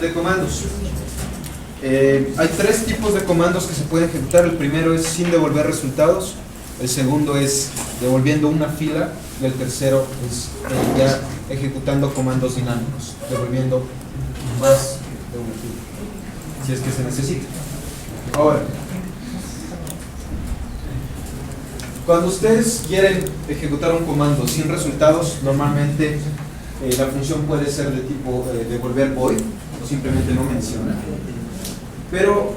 de comandos. Hay tres tipos de comandos que se pueden ejecutar. El primero es sin devolver resultados, el segundo es devolviendo una fila y el tercero es ya ejecutando comandos dinámicos, devolviendo más de una fila, si es que se necesita. Ahora, cuando ustedes quieren ejecutar un comando sin resultados, normalmente la función puede ser de tipo devolver void o simplemente no menciona. Pero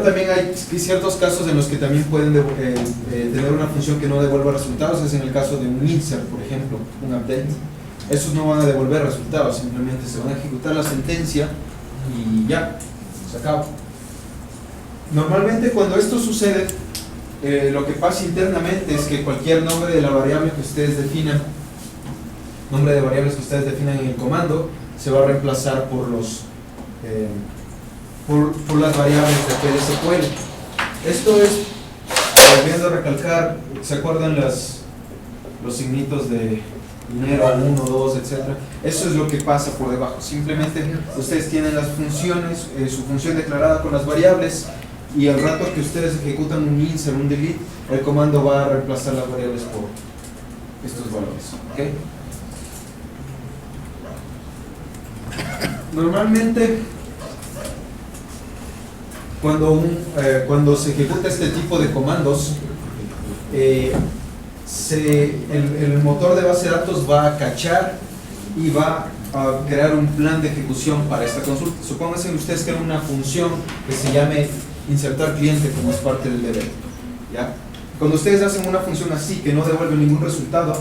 también hay ciertos casos en los que también pueden tener una función que no devuelva resultados. Es en el caso de un insert, por ejemplo, un update. Esos no van a devolver resultados, simplemente se van a ejecutar la sentencia y ya, se acaba. Normalmente cuando esto sucede, lo que pasa internamente es que cualquier nombre de la variable que ustedes definan, nombre de variables que ustedes definan en el comando, se va a reemplazar por las variables de PLSQL. Esto es, volviendo a recalcar, ¿se acuerdan los signitos de dinero, 1, 2, etcétera? Eso es lo que pasa por debajo. Simplemente ustedes tienen las funciones, su función declarada con las variables, y al rato que ustedes ejecutan un insert, un delete, el comando va a reemplazar las variables por estos valores. ¿Okay? Normalmente cuando se ejecuta este tipo de comandos, el motor de base de datos va a cachar y va a crear un plan de ejecución para esta consulta. Supónganse que ustedes crean una función que se llame insertar cliente como es parte del deber, ¿ya? Cuando ustedes hacen una función así que no devuelve ningún resultado,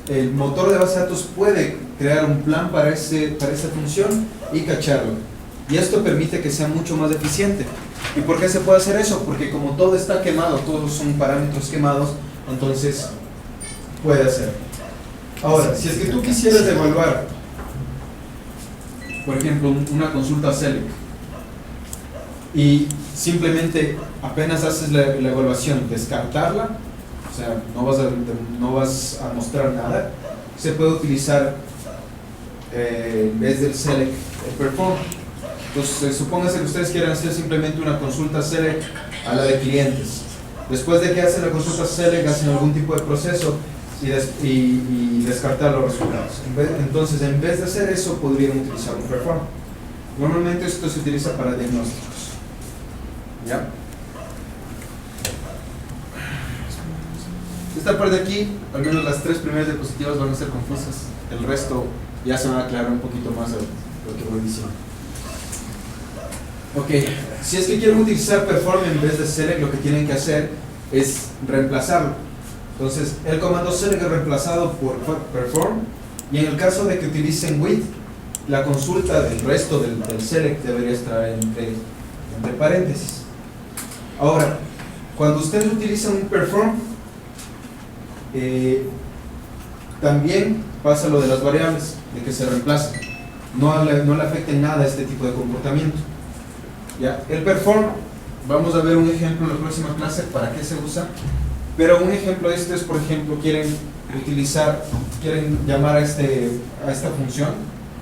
el motor de base de datos puede crear un plan para esa función y cacharlo, y esto permite que sea mucho más eficiente. ¿Y por qué se puede hacer eso? Porque como todo está quemado, todos son parámetros quemados, entonces puede hacer. Ahora, si es que tú quisieras evaluar, por ejemplo, una consulta select, y simplemente apenas haces la evaluación, descartarla, o sea, no vas a mostrar nada, se puede utilizar en vez del select, el perform. Entonces, supóngase que ustedes quieren hacer simplemente una consulta select a la de clientes. Después de que hacen la consulta select, hacen algún tipo de proceso y descartar los resultados. Entonces, en vez de hacer eso, podrían utilizar un perform. Normalmente esto se utiliza para diagnósticos. ¿Ya? Esta parte de aquí, al menos las tres primeras diapositivas van a ser confusas. El resto ya se van a aclarar un poquito más a lo que voy diciendo. Ok, si es que quieren utilizar perform en vez de select, lo que tienen que hacer es reemplazarlo. Entonces, el comando select es reemplazado por perform, y en el caso de que utilicen with, la consulta del resto del select debería estar entre paréntesis. Ahora, cuando ustedes utilizan un perform, también pasa lo de las variables, de que se reemplazan. No le afecta en nada este tipo de comportamiento. ¿Ya? El perform, vamos a ver un ejemplo en la próxima clase para qué se usa, pero un ejemplo de esto es, por ejemplo, quieren llamar a esta función,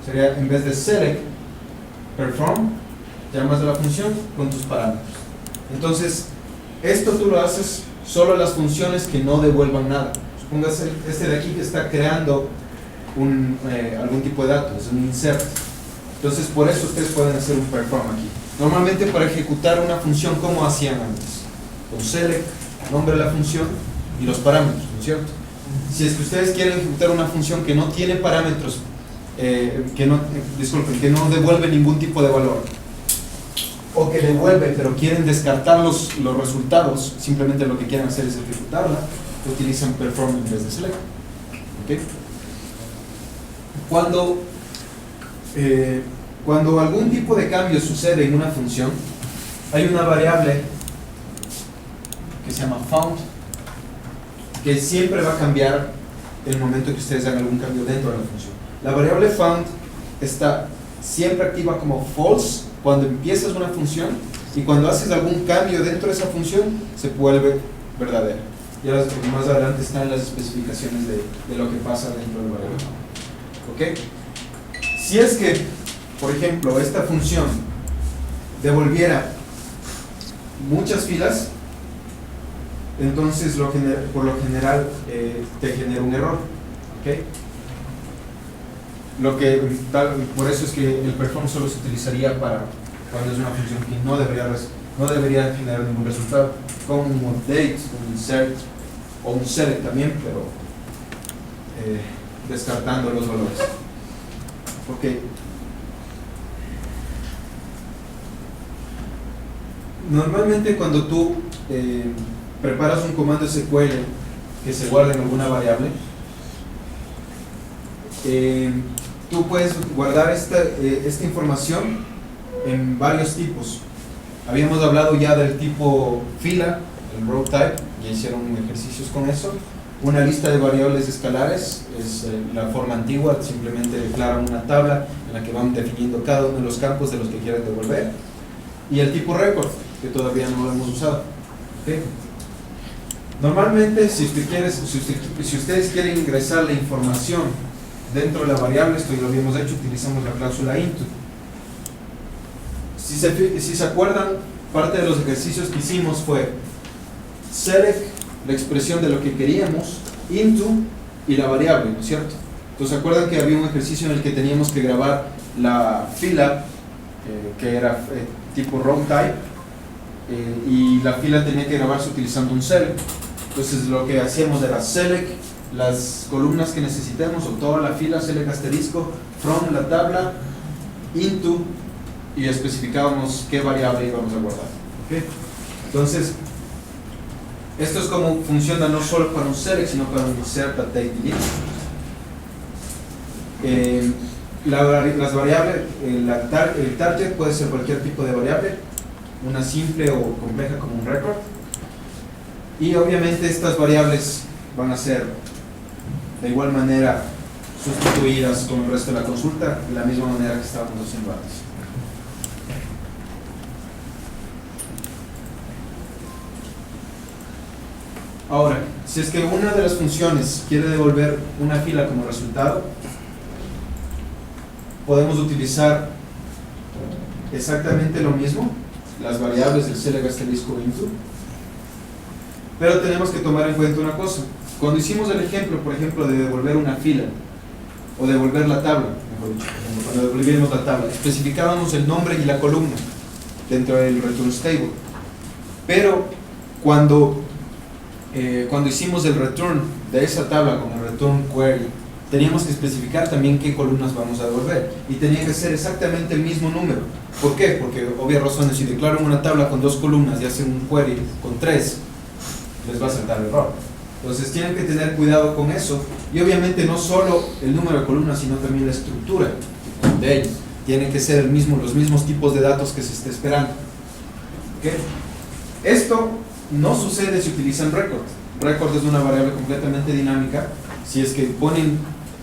sería en vez de select perform, llamas a la función con tus parámetros. Entonces, esto tú lo haces solo a las funciones que no devuelvan nada. Supóngase este de aquí que está creando algún tipo de datos, un insert. Entonces, por eso ustedes pueden hacer un perform aquí. Normalmente para ejecutar una función, ¿cómo hacían antes? Con select, nombre de la función y los parámetros, ¿no es cierto? Si es que ustedes quieren ejecutar una función que no tiene parámetros, que no devuelve ningún tipo de valor, o que devuelve pero quieren descartar los resultados, simplemente lo que quieren hacer es ejecutarla, utilizan perform en vez de select. ¿Okay? Cuando algún tipo de cambio sucede en una función, hay una variable que se llama found, que siempre va a cambiar en el momento que ustedes hagan algún cambio dentro de la función. La variable found está siempre activa como false cuando empiezas una función, y cuando haces algún cambio dentro de esa función se vuelve verdadera. Ya más adelante están las especificaciones de lo que pasa dentro del variable. ¿Ok? Si es que, por ejemplo, esta función devolviera muchas filas, entonces por lo general te genera un error. ¿Ok? Por eso es que el perform solo se utilizaría para cuando es una función que no debería generar ningún resultado, como un update, un insert o un select también, pero descartando los valores. Ok. Normalmente cuando tú preparas un comando SQL que se guarda en alguna variable, tú puedes guardar esta información en varios tipos. Habíamos hablado ya del tipo fila, el row type, ya hicieron ejercicios con eso. Una lista de variables escalares es la forma antigua, simplemente declaran una tabla en la que van definiendo cada uno de los campos de los que quieren devolver. Y el tipo record, que todavía no lo hemos usado. ¿Okay? Normalmente, si ustedes quieren ingresar la información dentro de la variable, esto ya lo habíamos hecho, utilizamos la cláusula into. Si se acuerdan, parte de los ejercicios que hicimos fue select, la expresión de lo que queríamos, into y la variable, ¿no es cierto? Entonces, ¿se acuerdan que había un ejercicio en el que teníamos que grabar la fila, que era tipo row type, y la fila tenía que grabarse utilizando un select? Entonces, lo que hacíamos era select las columnas que necesitemos, o toda la fila, select asterisco, from la tabla, into, y especificábamos qué variable íbamos a guardar. ¿Okay? Entonces, esto es como funciona no solo para un select, sino para un insert, update, delete. Las variables, el target puede ser cualquier tipo de variable, una simple o compleja como un record. Y obviamente estas variables van a ser de igual manera sustituidas con el resto de la consulta, de la misma manera que estábamos haciendo antes. Ahora, si es que una de las funciones quiere devolver una fila como resultado, podemos utilizar exactamente lo mismo, las variables del select asterisco into, pero tenemos que tomar en cuenta una cosa. Cuando hicimos el ejemplo, por ejemplo, de devolver una fila o devolver la tabla, mejor dicho, cuando devolvíamos la tabla, especificábamos el nombre y la columna dentro del return stable, pero cuando hicimos el return de esa tabla con el return query, teníamos que especificar también qué columnas vamos a devolver, y tenía que ser exactamente el mismo número. ¿Por qué? Porque obvias razones, si declaran una tabla con 2 columnas y hacen un query con 3, les va a saltar error. Entonces tienen que tener cuidado con eso, y obviamente no solo el número de columnas, sino también la estructura de ellos. Tienen que ser los mismos tipos de datos que se esté esperando. ¿Okay? Esto no sucede si utilizan record. Record es una variable completamente dinámica. Si es que ponen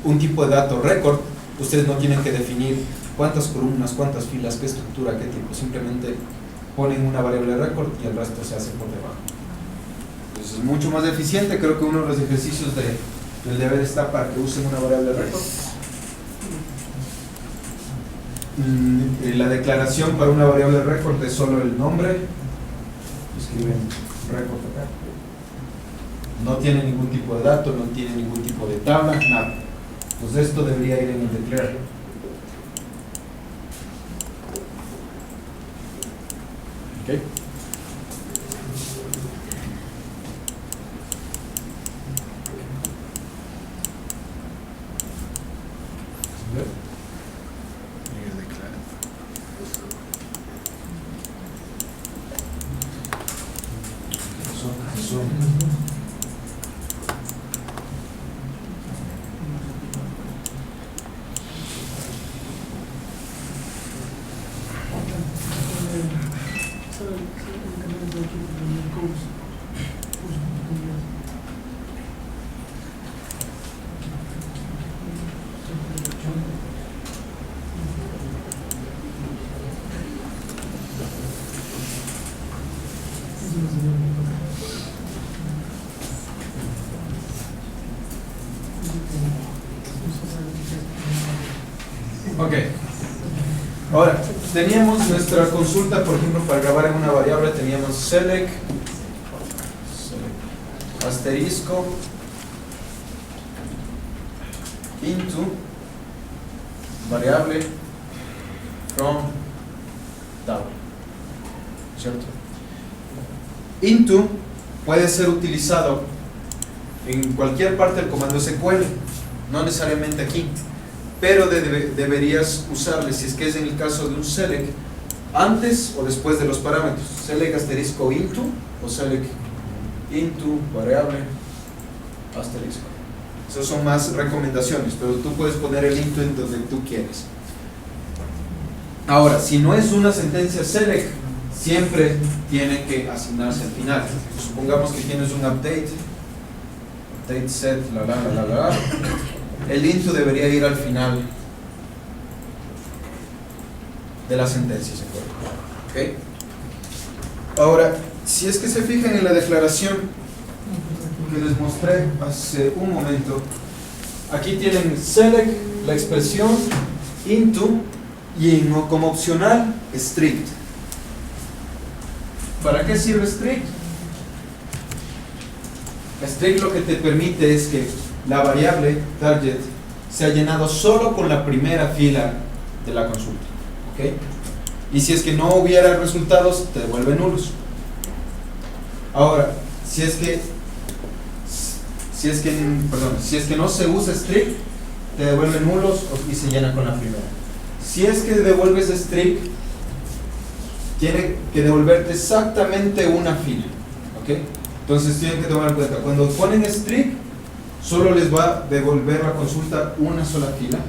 un tipo de dato record, ustedes no tienen que definir cuántas columnas, cuántas filas, qué estructura, qué tipo. Simplemente ponen una variable record y el resto se hace por debajo. Entonces es mucho más eficiente. Creo que uno de los ejercicios del deber está para que usen una variable record. La declaración para una variable record es solo el nombre. Escriben record acá. No tiene ningún tipo de dato, no tiene ningún tipo de tabla, nada. Pues esto debería ir en el declare. ¿Ok? Ok. Ahora, teníamos nuestra consulta, por ejemplo, para grabar en una variable, teníamos select asterisco into variable from tabla, ¿cierto? Into puede ser utilizado en cualquier parte del comando SQL, no necesariamente aquí, pero deberías usarle, si es que es en el caso de un select, antes o después de los parámetros. Select asterisco into o select into variable asterisco. Esas son más recomendaciones, pero tú puedes poner el into en donde tú quieres. Ahora, si no es una sentencia select, siempre tiene que asignarse al final. Supongamos que tienes un update set, el into debería ir al final de la sentencia, ¿se acuerdan? ¿Okay? Ahora, si es que se fijan en la declaración que les mostré hace un momento, aquí tienen select, la expresión, into y como opcional strict. ¿Para qué sirve strict? Strict lo que te permite es que la variable target sea llenado solo con la primera fila de la consulta, ¿okay? Y si es que no hubiera resultados, te devuelve nulos. Ahora, si es que no se usa strict, te devuelve nulos y se llena con la primera. Si es que devuelves strict, tiene que devolverte exactamente una fila, ¿ok? Entonces tienen que tomar en cuenta, cuando ponen strict, solo les va a devolver la consulta una sola fila,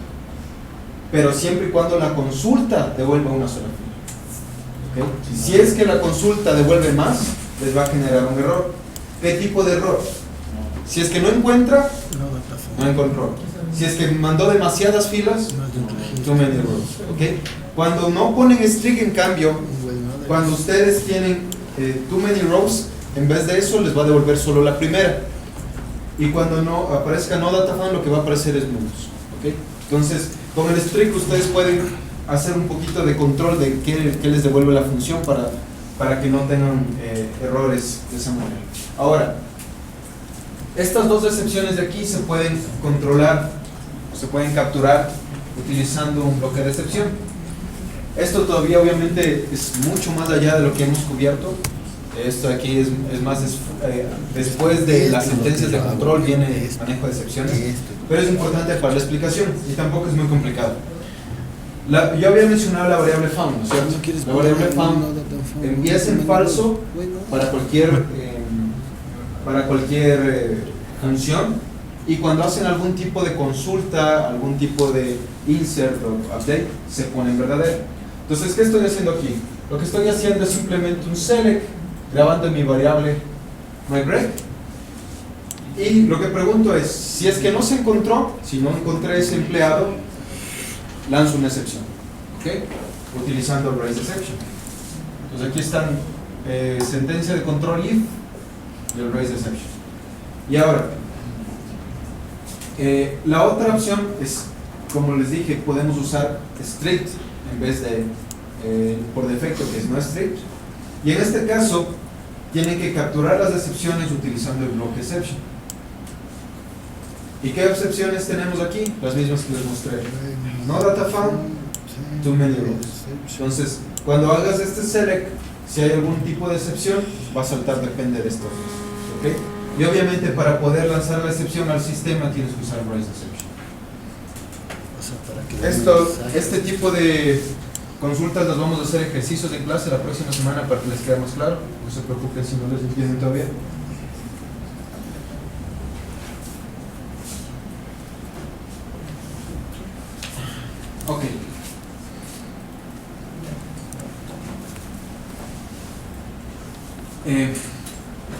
pero siempre y cuando la consulta devuelva una sola fila, ¿okay? Si es que la consulta devuelve más, les va a generar un error. ¿Qué tipo de error? Si es que no encuentra, no encontró. Si es que mandó demasiadas filas, too many rows, ¿okay? Cuando no ponen strict, en cambio, cuando ustedes tienen too many rows, en vez de eso les va a devolver solo la primera. Y cuando no aparezca no data found, lo que va a aparecer es nulos, ¿okay? Entonces, con el strict ustedes pueden hacer un poquito de control de qué les devuelve la función para que no tengan errores de esa manera. Ahora, estas dos excepciones de aquí se pueden controlar, se pueden capturar utilizando un bloque de excepción. Esto todavía obviamente es mucho más allá de lo que hemos cubierto. Esto aquí es más después de las sentencias de control viene el manejo de excepciones, pero es importante para la explicación y tampoco es muy complicado. Yo había mencionado la variable found, ¿no es cierto? La variable found empieza en falso para cualquier función, y cuando hacen algún tipo de consulta, algún tipo de insert o update, se pone en verdadero. Entonces, ¿qué estoy haciendo aquí? Lo que estoy haciendo es simplemente un select, grabando en mi variable myBreak, y lo que pregunto es, si es que no se encontró, si no encontré ese empleado, lanzo una excepción, ¿okay? Utilizando el raise exception. Entonces aquí están sentencia de control if y el raise exception. Y ahora, la otra opción es, como les dije, podemos usar strict en vez de por defecto, que es no strict, y en este caso tienen que capturar las excepciones utilizando el bloque exception. ¿Y qué excepciones tenemos aquí? Las mismas que les mostré. No data found, too many rows. Entonces, cuando hagas este select, si hay algún tipo de excepción, va a saltar depende de esto, ¿okay? Y obviamente para poder lanzar la excepción al sistema tienes que usar raise exception. Este tipo de consultas las vamos a hacer ejercicios de clase la próxima semana para que les quede más claro. No se preocupen si no les entienden todavía. Ok.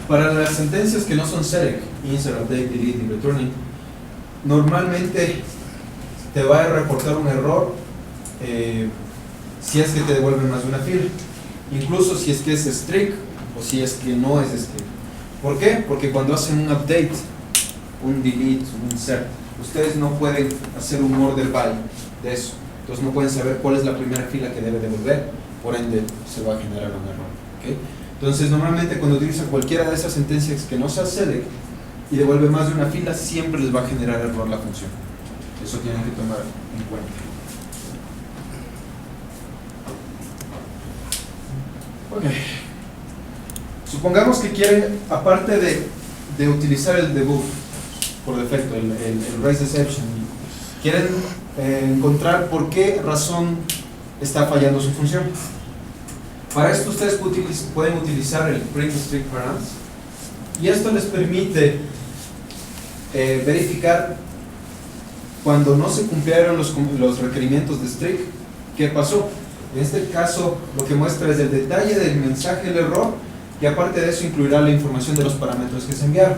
Para las sentencias que no son select, insert, update, delete y returning, normalmente te va a reportar un error si es que te devuelven más de una fila, incluso si es que es strict o si es que no es strict. ¿Por qué? Porque cuando hacen un update un delete, un insert. Ustedes no pueden hacer un order by de eso. Entonces no pueden saber cuál es la primera fila que debe devolver, por ende se va a generar un error. ¿Okay? Entonces normalmente cuando utilizan cualquiera de esas sentencias que no sea select y devuelve más de una fila, siempre les va a generar error la función. Eso tienen que tomar en cuenta. Ok. Supongamos que quieren, aparte de utilizar el debug por defecto, el raise exception, quieren encontrar por qué razón está fallando su función. Para esto ustedes pueden utilizar el print strict params, y esto les permite verificar cuando no se cumplieron los requerimientos de strict, qué pasó. En este caso lo que muestra es el detalle del mensaje del error, y aparte de eso incluirá la información de los parámetros que se enviaron.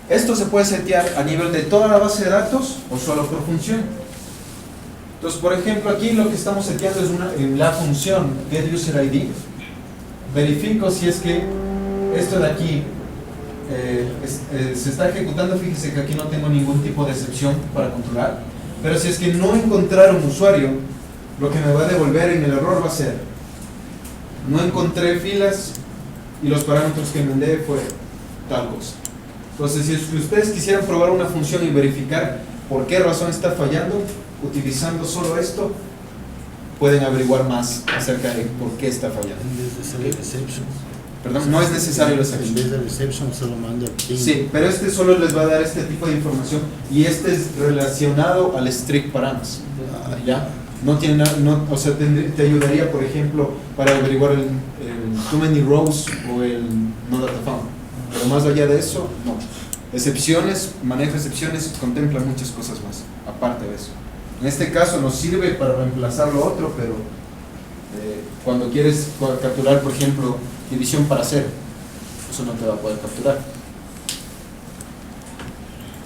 Esto se puede setear a nivel de toda la base de datos o solo por función. Entonces, por ejemplo, aquí lo que estamos seteando es en la función getUserID. Verifico si es que esto de aquí se está ejecutando. Fíjese que aquí no tengo ningún tipo de excepción para controlar, pero si es que no encontraron usuario, lo que me va a devolver en el error va a ser: no encontré filas y los parámetros que mandé fue tal cosa. Entonces, si ustedes quisieran probar una función y verificar por qué razón está fallando, utilizando solo esto, pueden averiguar más acerca de por qué está fallando. En vez de ser el exception. Perdón, no es necesario el exception. En vez del exception solo manda el print. Sí, pero este solo les va a dar este tipo de información, y este es relacionado al strict params. ¿Ya? No tiene nada, o sea, te ayudaría, por ejemplo, para averiguar el too many rows o el no data found. Pero más allá de eso, no. Excepciones, manejo de excepciones contempla muchas cosas más, aparte de eso. En este caso nos sirve para reemplazar lo otro, pero cuando quieres capturar, por ejemplo, división para cero, eso no te va a poder capturar.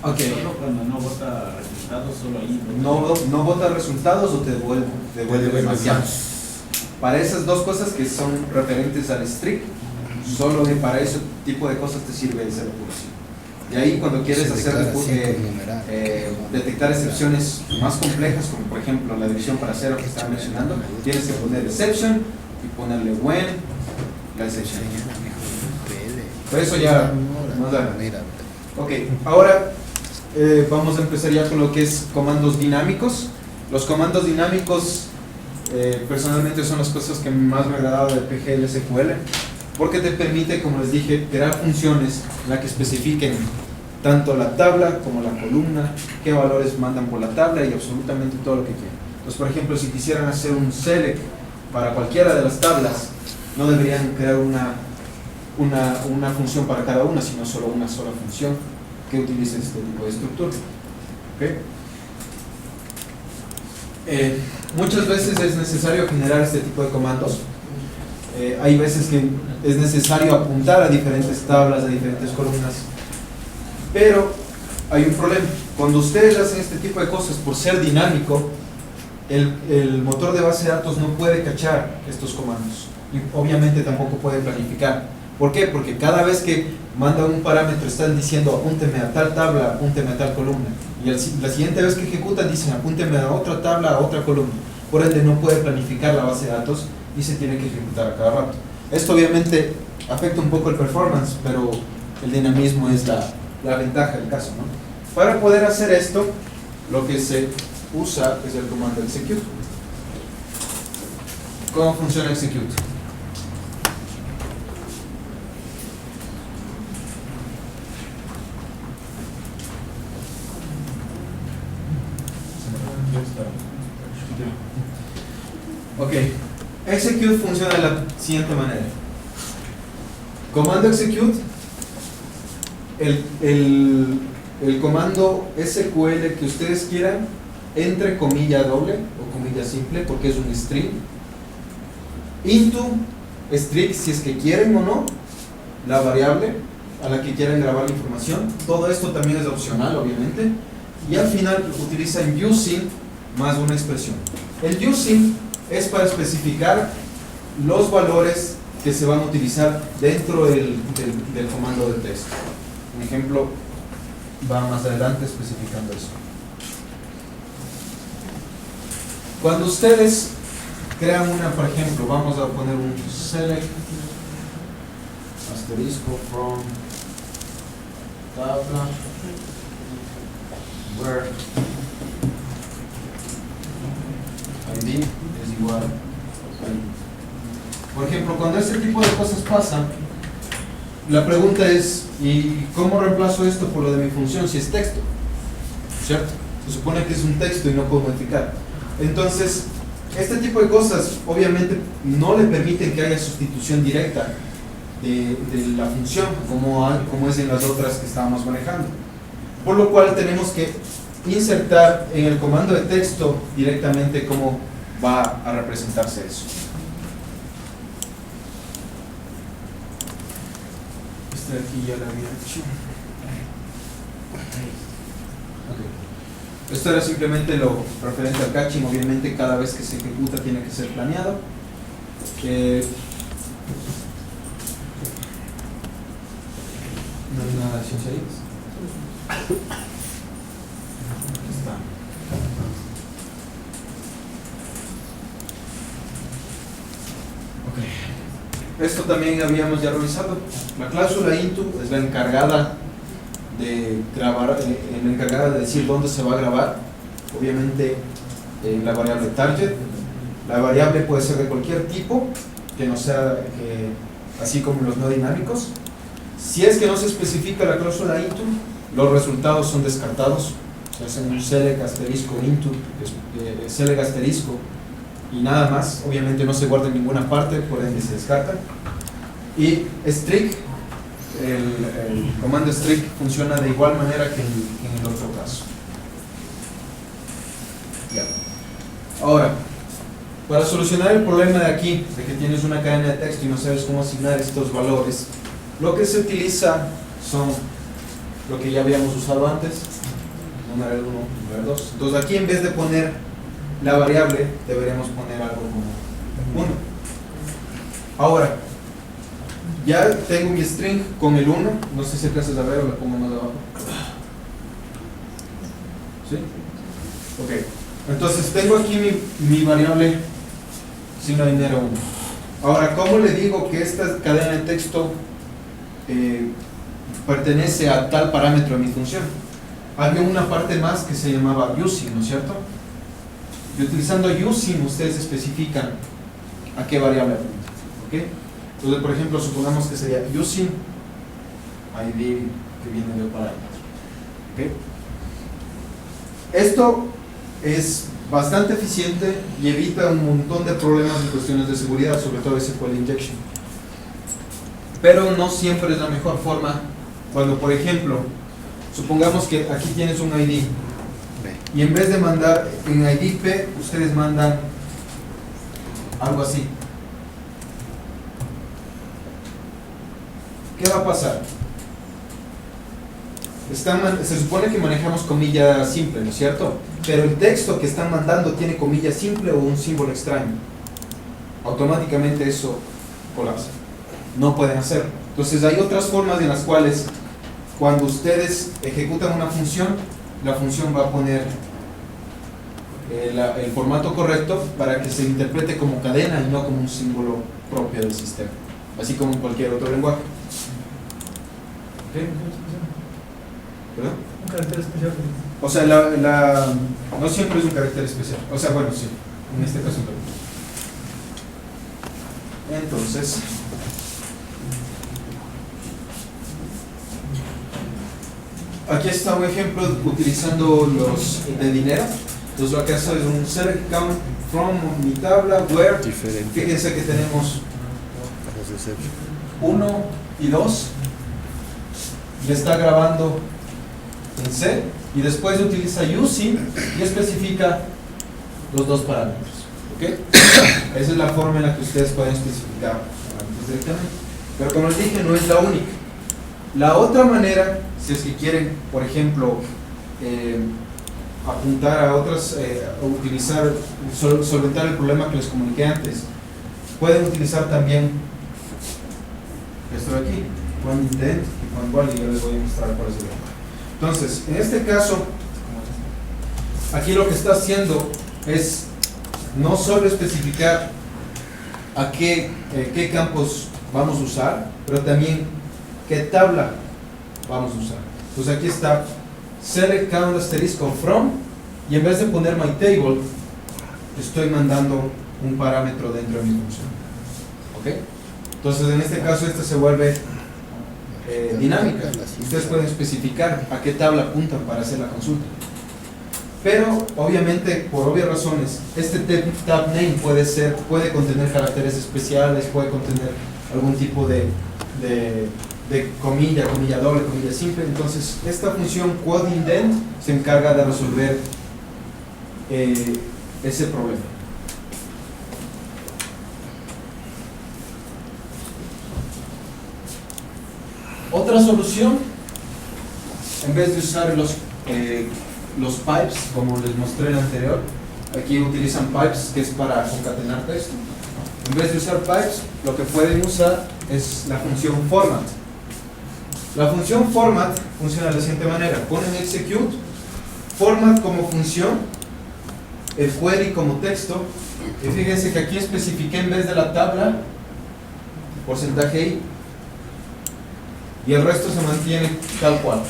Ok. Solo cuando no vota resultados, solo ahí. No vota resultados o te devuelve más. Para esas dos cosas que son referentes al strict, solo para ese tipo de cosas te sirve esa depuración. Y ahí cuando quieres hacer detectar excepciones más complejas, como por ejemplo la división para cero que estaba mencionando, tienes que poner exception y ponerle when la excepción. Por eso ya más adelante. Ok, ahora vamos a empezar ya con lo que es comandos dinámicos. Los comandos dinámicos personalmente son las cosas que más me ha agradado de PGL-SQL, porque te permite, como les dije, crear funciones en las que especifiquen tanto la tabla como la columna, qué valores mandan por la tabla y absolutamente todo lo que quieran. Entonces, por ejemplo, si quisieran hacer un select para cualquiera de las tablas, no deberían crear una función para cada una, sino solo una sola función que utilice este tipo de estructura. ¿Okay? Muchas veces es necesario generar este tipo de comandos. Hay veces que es necesario apuntar a diferentes tablas, a diferentes columnas, pero hay un problema. Cuando ustedes hacen este tipo de cosas, por ser dinámico, el motor de base de datos no puede cachar estos comandos y obviamente tampoco puede planificar. ¿Por qué? Porque cada vez que manda un parámetro están diciendo apúnteme a tal tabla, apúnteme a tal columna, y la siguiente vez que ejecutan dicen apúnteme a otra tabla, a otra columna. Por ende no puede planificar la base de datos y se tiene que ejecutar a cada rato. Esto obviamente afecta un poco el performance, pero el dinamismo es la ventaja del caso, ¿no? Para poder hacer esto, lo que se usa es el comando execute. ¿Cómo funciona execute? Ok, execute funciona de la siguiente manera. Comando execute, el comando SQL que ustedes quieran, entre comilla doble o comilla simple, porque es un string, into strict si es que quieren o no, la variable a la que quieran grabar la información. Todo esto también es opcional, obviamente, y al final utilizan using más una expresión. El using es para especificar los valores que se van a utilizar dentro del comando de texto. Un ejemplo, va más adelante especificando eso. Cuando ustedes crean una, por ejemplo, vamos a poner un select asterisco from tabla where ID es igual a ID. Por ejemplo, cuando este tipo de cosas pasan, la pregunta es, ¿y cómo reemplazo esto por lo de mi función si es texto? ¿Cierto? Se supone que es un texto y no puedo modificar. Entonces, este tipo de cosas obviamente no le permiten que haya sustitución directa de la función como es en las otras que estábamos manejando. Por lo cual tenemos que insertar en el comando de texto directamente cómo va a representarse eso. Este de aquí ya lo había hecho. Okay. Esto era simplemente lo referente al caching. Obviamente cada vez que se ejecuta tiene que ser planeado. No hay nada de sensoritas. Aquí está. Ok. Esto también habíamos ya revisado. La cláusula into es la encargada de grabar, la encargada de decir dónde se va a grabar. Obviamente en la variable target. La variable puede ser de cualquier tipo, que no sea así como los no dinámicos. Si es que no se especifica la cláusula into, los resultados son descartados. Se hacen un select asterisco into, select asterisco y nada más. Obviamente no se guarda en ninguna parte, por ende se descarta. Y strict, el comando strict funciona de igual manera que en el otro caso. Ya. Ahora, para solucionar el problema de aquí, de que tienes una cadena de texto y no sabes cómo asignar estos valores, lo que se utiliza son lo que ya habíamos usado antes, numeral 1, numeral 2. Entonces aquí en vez de poner la variable, deberíamos poner algo como 1. Ahora, ya tengo mi string con el 1, no sé si alcanzas a ver o la pongo más abajo. ¿Sí? Ok, entonces tengo aquí mi variable signo de dinero 1. Ahora, ¿cómo le digo que esta cadena de texto pertenece a tal parámetro de mi función? Había una parte más que se llamaba using, ¿no es cierto? Y utilizando using ustedes especifican a qué variable apuntan, ¿ok? Entonces, por ejemplo, supongamos que sería using ID que viene del parámetro, ¿ok? Esto es bastante eficiente y evita un montón de problemas en cuestiones de seguridad, sobre todo SQL injection. Pero no siempre es la mejor forma. Cuando, por ejemplo, supongamos que aquí tienes un ID y en vez de mandar en ID P, ustedes mandan algo así. ¿Qué va a pasar? Se supone que manejamos comilla simple, ¿no es cierto? Pero el texto que están mandando tiene comilla simple o un símbolo extraño. Automáticamente eso colapsa. No pueden hacerlo. Entonces hay otras formas en las cuales cuando ustedes ejecutan una función, la función va a poner el formato correcto para que se interprete como cadena y no como un símbolo propio del sistema, así como en cualquier otro lenguaje. ¿Okay? ¿Perdón? Un carácter especial. O sea, no siempre es un carácter especial. O sea, bueno, sí, en este caso no. Entonces, aquí está un ejemplo utilizando los de dinero. Entonces lo que hace es un select count from mi tabla where. Diferente. Fíjense que tenemos Los de Sepsion. 1 y 2. Le está grabando en C y después utiliza using y especifica los dos parámetros. ¿Ok? Esa es la forma en la que ustedes pueden especificar parámetros directamente. Pero como les dije, no es la única. La otra manera, si es que quieren, por ejemplo, apuntar a otras, utilizar, solventar el problema que les comuniqué antes, pueden utilizar también esto de aquí, one indent y one wall, y yo les voy a mostrar cuál es el problema. Entonces, en este caso, aquí lo que está haciendo es no solo especificar a qué campos vamos a usar, pero también qué tabla vamos a usar. Pues aquí está select count asterisco from, y en vez de poner my table, estoy mandando un parámetro dentro de mi función. ¿Ok? Entonces en este caso esta se vuelve dinámica. Ustedes pueden especificar a qué tabla apuntan para hacer la consulta. Pero obviamente, por obvias razones, este tab name puede contener caracteres especiales, puede contener algún tipo de comilla, comilla doble, comilla simple. Entonces esta función quote indent se encarga de resolver ese problema. Otra solución, en vez de usar los pipes, como les mostré en el anterior, aquí utilizan pipes, que es para concatenar texto. En vez de usar pipes, lo que pueden usar es la función format. La función format funciona de la siguiente manera: ponen execute, format como función, el query como texto, y fíjense que aquí especifiqué en vez de la tabla porcentaje i, y el resto se mantiene tal cual.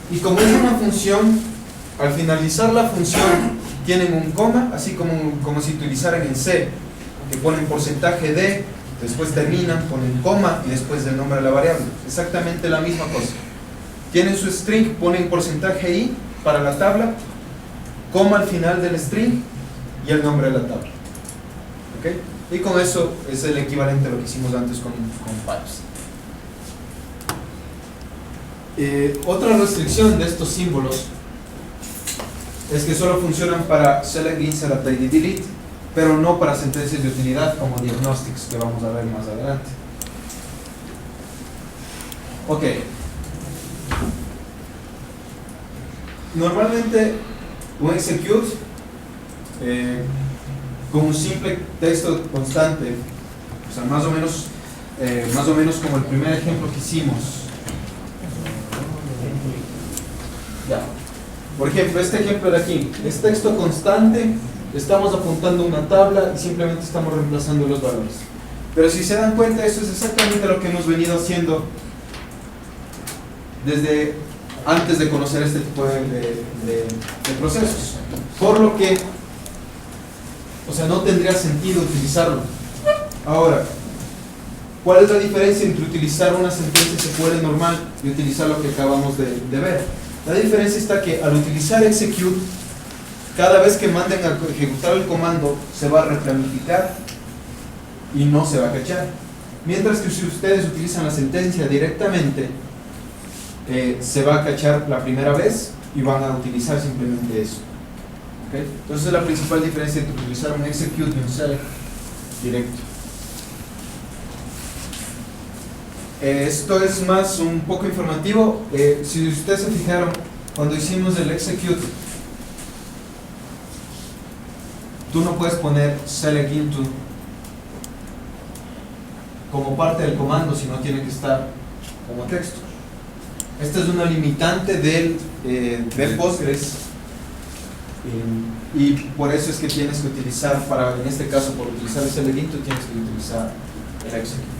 Y como es una función, al finalizar la función tienen un coma, así como si utilizaran en C, que ponen porcentaje D, después terminan, ponen coma y después el nombre de la variable. Exactamente la misma cosa. Tienen su string, ponen porcentaje i para la tabla, coma al final del string y el nombre de la tabla. ¿Ok? Y con eso es el equivalente a lo que hicimos antes con pipes. Otra restricción de estos símbolos es que solo funcionan para select, insert, update y delete, pero no para sentencias de utilidad como diagnostics, que vamos a ver más adelante. Ok. Normalmente un execute con un simple texto constante, o sea, más o menos como el primer ejemplo que hicimos. Ya. Por ejemplo, este ejemplo de aquí es texto constante, estamos apuntando una tabla y simplemente estamos reemplazando los valores. Pero si se dan cuenta, eso es exactamente lo que hemos venido haciendo desde antes de conocer este tipo de procesos. Por lo que, o sea, no tendría sentido utilizarlo. Ahora, ¿cuál es la diferencia entre utilizar una sentencia SQL normal y utilizar lo que acabamos de ver? La diferencia está que al utilizar execute, cada vez que manden a ejecutar el comando se va a replanificar y no se va a cachar. Mientras que si ustedes utilizan la sentencia directamente, se va a cachar la primera vez y van a utilizar simplemente eso. ¿Okay? Entonces es la principal diferencia entre utilizar un execute y un select directo. Esto es más un poco informativo. Si ustedes se fijaron, cuando hicimos el execute, tú no puedes poner select into como parte del comando, sino tiene que estar como texto. Esta es una limitante del Postgres, y por eso es que tienes que utilizar, en este caso, por utilizar el select into, tienes que utilizar el execute.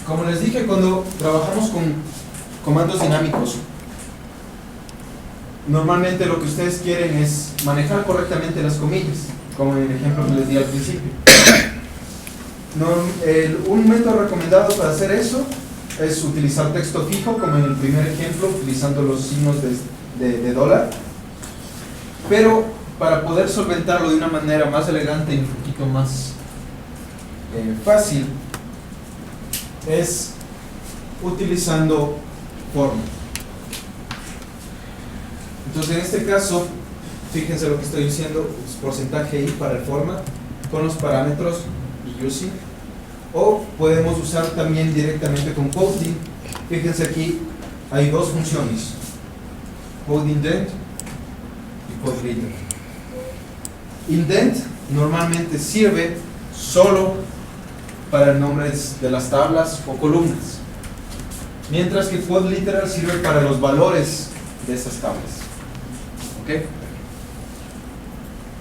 Como les dije, cuando trabajamos con comandos dinámicos, normalmente lo que ustedes quieren es manejar correctamente las comillas, como en el ejemplo que les di al principio. Un método recomendado para hacer eso es utilizar texto fijo, como en el primer ejemplo, utilizando los signos de dólar. Pero para poder solventarlo de una manera más elegante y un poquito más fácil, es utilizando format. Entonces en este caso, fíjense lo que estoy diciendo, es porcentaje i para el format con los parámetros y using, o podemos usar también directamente con quoting. Fíjense aquí hay dos funciones, quote indent y quote greater. Indent normalmente sirve solo para el nombre de las tablas o columnas, mientras que quote literal sirve para los valores de esas tablas. ¿Ok?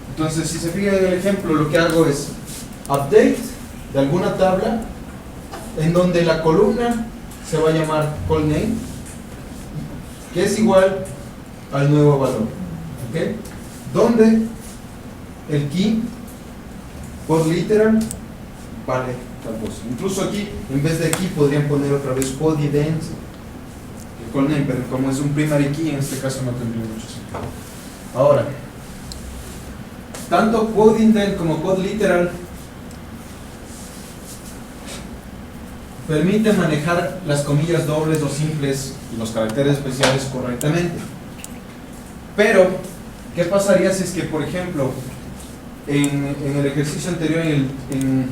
Entonces, si se fijan en el ejemplo, lo que hago es update de alguna tabla en donde la columna se va a llamar call name, que es igual al nuevo valor. ¿Ok? Donde el key quote literal vale tal cosa. Incluso aquí, en vez de key, podrían poner otra vez quote ident, el call name, pero como es un primary key, en este caso no tendría mucho sentido. Ahora, tanto quote indent como quote literal permite manejar las comillas dobles o simples y los caracteres especiales correctamente. Pero, ¿qué pasaría si es que, por ejemplo, en el ejercicio anterior, en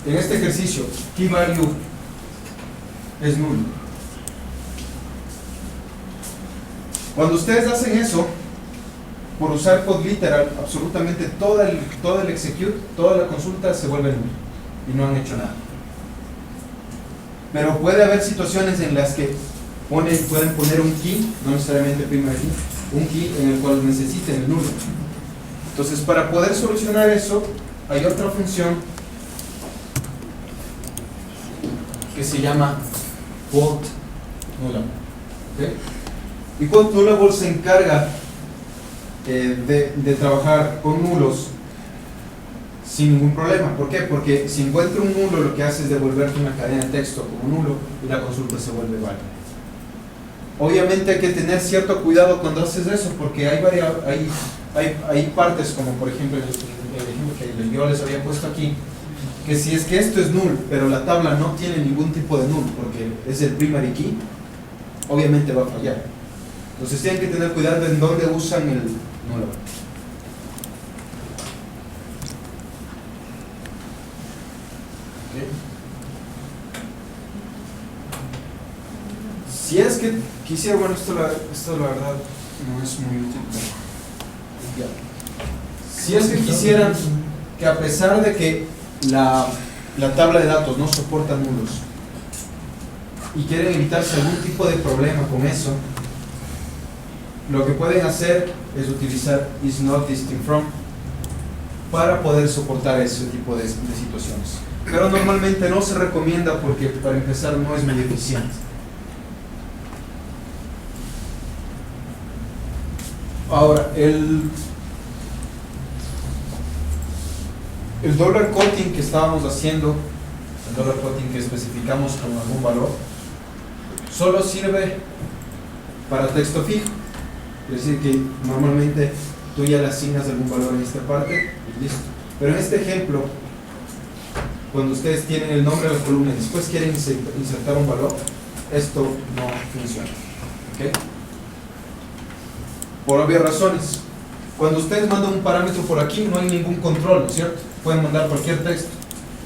este ejercicio, key value es nulo? Cuando ustedes hacen eso, por usar quote literal, absolutamente todo el execute, toda la consulta se vuelve nulo y no han hecho nada. Pero puede haber situaciones en las que pueden poner un key, no necesariamente primary key, un key en el cual necesiten el nulo. Entonces, para poder solucionar eso, hay otra función que se llama quote nullable. ¿Okay? Y quote nullable se encarga de trabajar con nulos sin ningún problema. ¿Por qué? Porque si encuentra un nulo, lo que hace es devolverte una cadena de texto como nulo y la consulta se vuelve válida. Obviamente hay que tener cierto cuidado cuando haces eso, porque hay partes, como por ejemplo el ejemplo que yo les había puesto aquí, que si es que esto es null, pero la tabla no tiene ningún tipo de null, porque es el primary key, obviamente va a fallar. Entonces tienen que tener cuidado en dónde usan el null. Si es que quisiera, bueno, esto la verdad no es muy útil, pero si es que quisieran que, a pesar de que la tabla de datos no soporta nulos y quieren evitarse algún tipo de problema con eso, lo que pueden hacer es utilizar is not distinct from para poder soportar ese tipo de situaciones. Pero normalmente no se recomienda porque, para empezar, no es muy eficiente. Ahora, el dollar quoting que estábamos haciendo, el dollar quoting que especificamos con algún valor, solo sirve para texto fijo. Es decir, que normalmente tú ya le asignas algún valor en esta parte y listo. Pero en este ejemplo, cuando ustedes tienen el nombre de la columna y después quieren insertar un valor, esto no funciona. ¿Okay? Por obvias razones. Cuando ustedes mandan un parámetro por aquí, no hay ningún control, ¿no es cierto? Pueden mandar cualquier texto,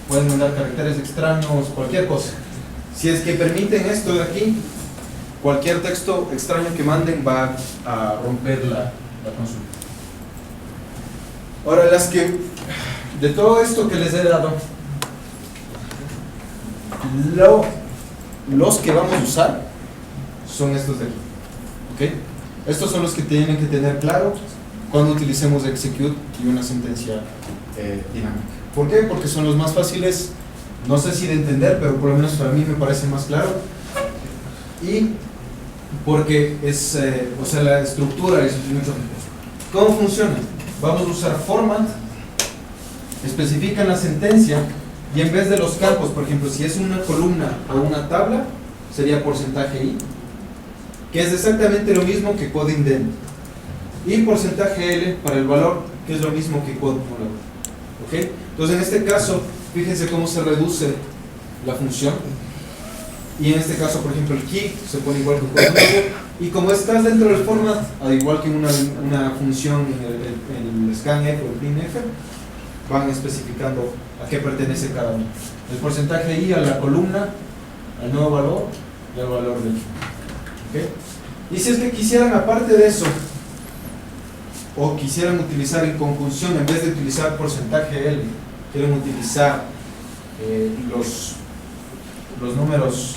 pueden mandar caracteres extraños, cualquier cosa. Si es que permiten esto de aquí, cualquier texto extraño que manden va a romper la consulta. Ahora, de todo esto que les he dado, los que vamos a usar son estos de aquí. ¿Okay? Estos son los que tienen que tener claro cuando utilicemos execute y una sentencia dinámica. ¿Por qué? Porque son los más fáciles, no sé si de entender, pero por lo menos para mí me parece más claro. Y porque es, la estructura es mucho mejor. ¿Cómo funciona? Vamos a usar format, especifican la sentencia y en vez de los campos, por ejemplo, si es una columna o una tabla, sería porcentaje i, que es exactamente lo mismo que quote indent, y porcentaje L para el valor, que es lo mismo que quote nullable. ¿Okay? Entonces en este caso, fíjense cómo se reduce la función, y en este caso, por ejemplo, el key se pone igual que quote nullable, y como estás dentro del format, al igual que una función en el scanf o el printf, van especificando a qué pertenece cada uno. El porcentaje i a la columna, al nuevo valor y al valor del key. ¿Okay? Y si es que quisieran, aparte de eso, o quisieran utilizar en conjunción, en vez de utilizar porcentaje L, quieren utilizar los números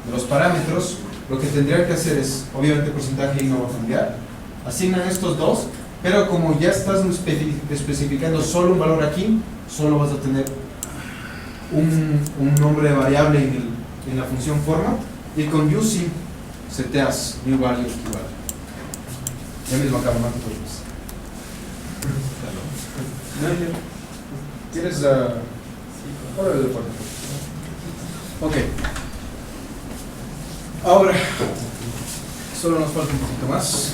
de los parámetros, lo que tendrían que hacer es, obviamente el porcentaje y no va a cambiar, asignan estos dos, pero como ya estás especificando solo un valor aquí, solo vas a tener un nombre de variable en la función format, y con using seteas new value equivalent. Ya mismo acabo, no te preocupes. ¿Quieres? Órale, por favor. Ok. Ahora, solo nos falta un poquito más.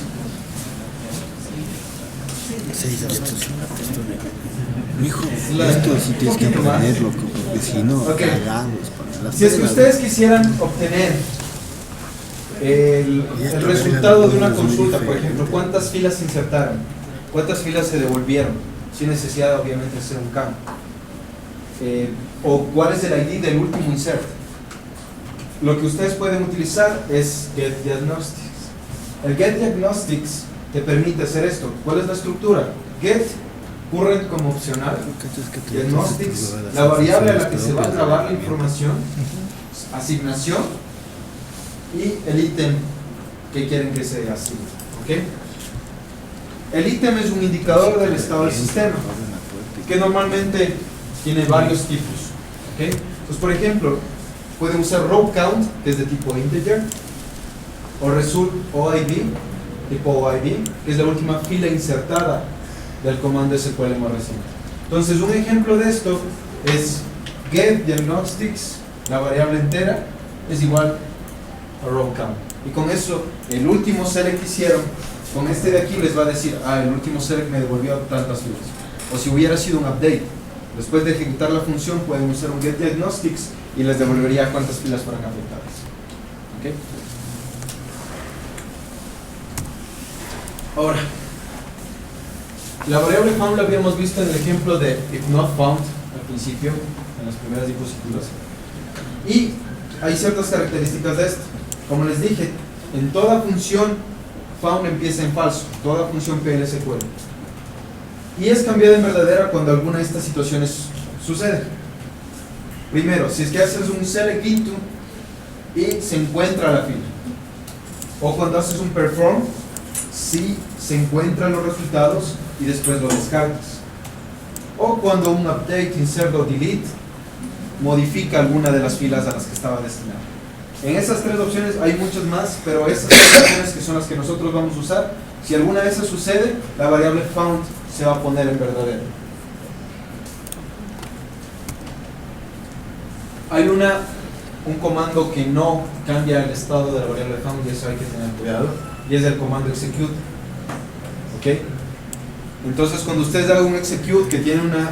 Mijo, esto sí tienes que aprenderlo, porque si no, Okay. cagamos para las Si es que penas. ustedes quisieran obtener el resultado de una consulta, por ejemplo, ¿cuántas filas se insertaron? ¿Cuántas filas se devolvieron? Sin necesidad, obviamente, de hacer un campo. O cuál es el ID del último insert. Lo que ustedes pueden utilizar es getDiagnostics. El getDiagnostics te permite hacer esto. ¿Cuál es la estructura? Get, current como opcional, diagnostics, la variable a la que se va a grabar la información, asignación y el ítem que quieren que se asigne. ¿Okay? El ítem es un indicador del estado del sistema que normalmente tiene varios tipos. ¿Okay? Entonces, por ejemplo, pueden usar row count, que es de tipo integer, o result OID, tipo OID, que es la última fila insertada del comando SQL más reciente. Entonces, un ejemplo de esto es getDiagnostics, la variable entera, es igual a row count. Y con eso, el último select que hicieron, con este de aquí les va a decir, el último select me devolvió tantas filas. O si hubiera sido un update, después de ejecutar la función pueden usar un getDiagnostics y les devolvería cuántas filas fueron afectadas. ¿Okay? Ahora, la variable found la habíamos visto en el ejemplo de if not found al principio, en las primeras diapositivas. Y hay ciertas características de esto. Como les dije, en toda función found empieza en falso, toda función PLSQL. Y es cambiada en verdadera cuando alguna de estas situaciones sucede. Primero, si es que haces un select into y se encuentra la fila. O cuando haces un perform, si se encuentran los resultados y después los descartas. O cuando un update, insert o delete modifica alguna de las filas a las que estaba destinado. En esas tres opciones hay muchas más, pero esas tres opciones que son las que nosotros vamos a usar, si alguna de esas sucede, la variable found se va a poner en verdadero. Hay un comando que no cambia el estado de la variable found y eso hay que tener cuidado, y es el comando execute. ¿Ok? Entonces cuando ustedes hagan un execute que tiene una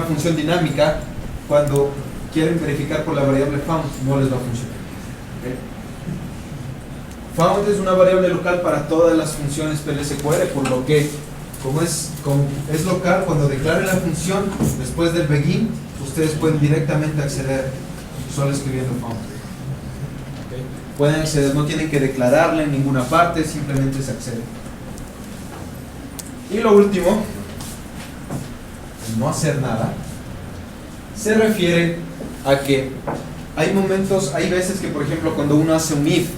función dinámica, cuando quieren verificar por la variable found no les va a funcionar. ¿Okay? Found es una variable local para todas las funciones PLSQL, por lo que como es local, cuando declaren la función después del begin, ustedes pueden directamente acceder solo escribiendo found. ¿Okay? Pueden acceder, no tienen que declararla en ninguna parte, simplemente se accede. Y lo último, no hacer nada, se refiere a que hay momentos, hay veces que por ejemplo cuando uno hace un if,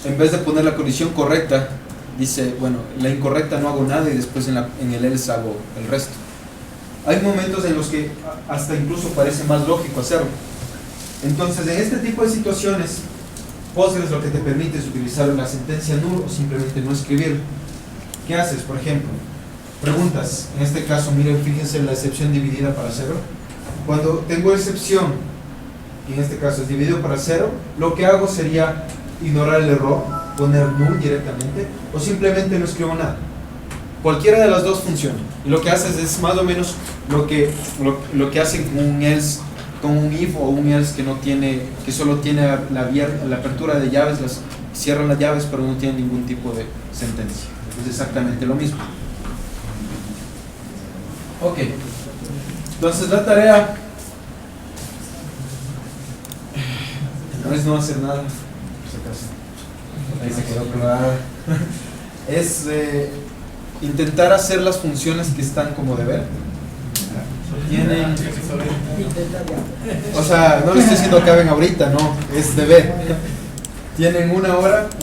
en vez de poner la condición correcta, dice, bueno, la incorrecta no hago nada y después en el else hago el resto. Hay momentos en los que hasta incluso parece más lógico hacerlo. Entonces, en este tipo de situaciones, Postgres lo que te permite es utilizar la sentencia null o simplemente no escribirlo. ¿Qué haces? Por ejemplo, preguntas. En este caso, miren, fíjense en la excepción dividida para 0. Cuando tengo excepción, y en este caso es dividido para 0, lo que hago sería ignorar el error, poner null directamente, o simplemente no escribo nada. Cualquiera de las dos funciona. Y lo que haces es más o menos lo que hacen con un else, con un if o un else que solo tiene la apertura de llaves, cierran las llaves, pero no tiene ningún tipo de sentencia. Es exactamente lo mismo. Ok. Entonces la tarea no es no hacer nada. Ahí se quedó clara. Es intentar hacer las funciones que están como deber. Tienen, o sea, no les estoy diciendo que hagan ahorita, no, es deber. Tienen 1 hora